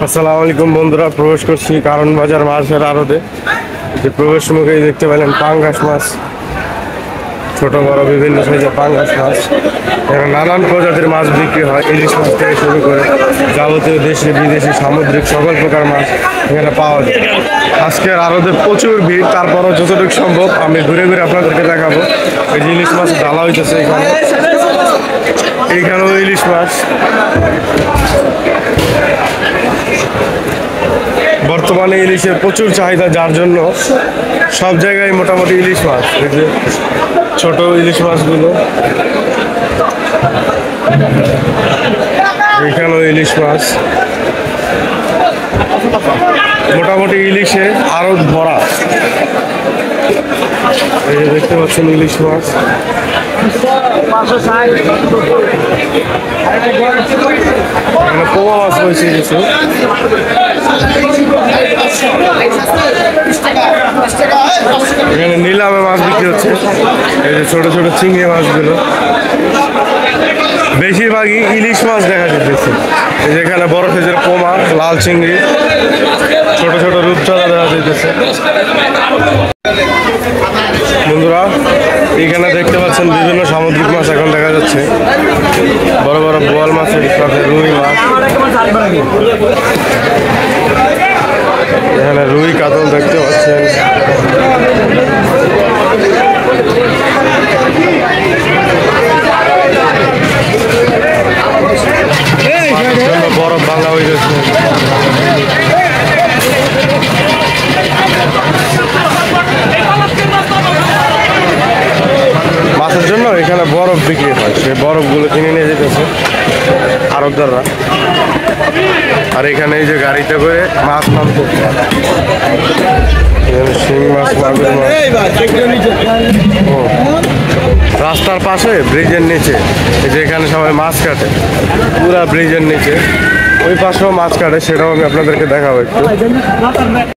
আসসালামু আলাইকুম বন্ধুরা, প্রবেশ করছি কারণ বাজার মাছের আড়তে। যে প্রবেশ মুখেই দেখতে পেলেন পাঙ্গাস মাছ, ছোট বড় বিভিন্ন সাইজের পাঙ্গাস মাছ। এখানে নানান প্রজাতির মাছ বিক্রি হয়, ইলিশ মাছ থেকে শুরু করে যাবতীয় দেশি বিদেশি সামুদ্রিক সকল প্রকার মাছ এখানে পাওয়া যায়। আজকের আড়তে প্রচুর ভিড়, তারপরও যতটুকু সম্ভব আমি ঘুরে ঘুরে আপনাদেরকে দেখাবো। এই যে ইলিশ মাছ ডালা হইতেছে এইখানেও ইলিশ মাছ। বর্তমানে ইলিশের প্রচুর চাহিদা, যার জন্য সব জায়গায় মোটামুটি ইলিশ মাছ। এই যে ছোট ইলিশ মাছগুলো, এখানেও ইলিশ মাছ। মোটামুটি ইলিশে আরো ভরা। এই যে দেখতে পাচ্ছেন ইলিশ মাছ। এখানে পোয়া মাছ রয়েছে কিছু। এখানে নিলামে মাছ বিক্রি হচ্ছে। এই যে ছোট ছোট চিংড়ি মাছগুলো, বেশিরভাগই ইলিশ মাছ দেখা যাচ্ছে। এই যে এখানে বড় সাইজের পোমা, লাল চিংড়ি, ছোট ছোট রূপচাঁদা দেখা যাচ্ছে। বন্ধুরা, এখানে দেখতে পাচ্ছেন বিভিন্ন সামুদ্রিক মাছ এখন দেখা যাচ্ছে। বড় বড় বোয়াল মাছের সাথে রুই মাছ, এখানে রুই কাতল দেখতে পাচ্ছেন। বরফ ভাঙা হয়ে গেছে। মাছের জন্য এখানে বরফ বিক্রি হয়, সেই বরফগুলো কিনে নিয়ে যেতেছে আড়তদাররা। আর এখানে এই যে গাড়িতে করে মাছ নামতে, শিং মাছ, মাগুর মাছ। রাস্তার পাশে ব্রিজের নিচে, এই যে এখানে সবাই মাছ কাটে, পুরা ব্রিজের নিচে। ওই পাশেও মাছ কাটে, সেটাও আমি আপনাদেরকে দেখাবো একটু।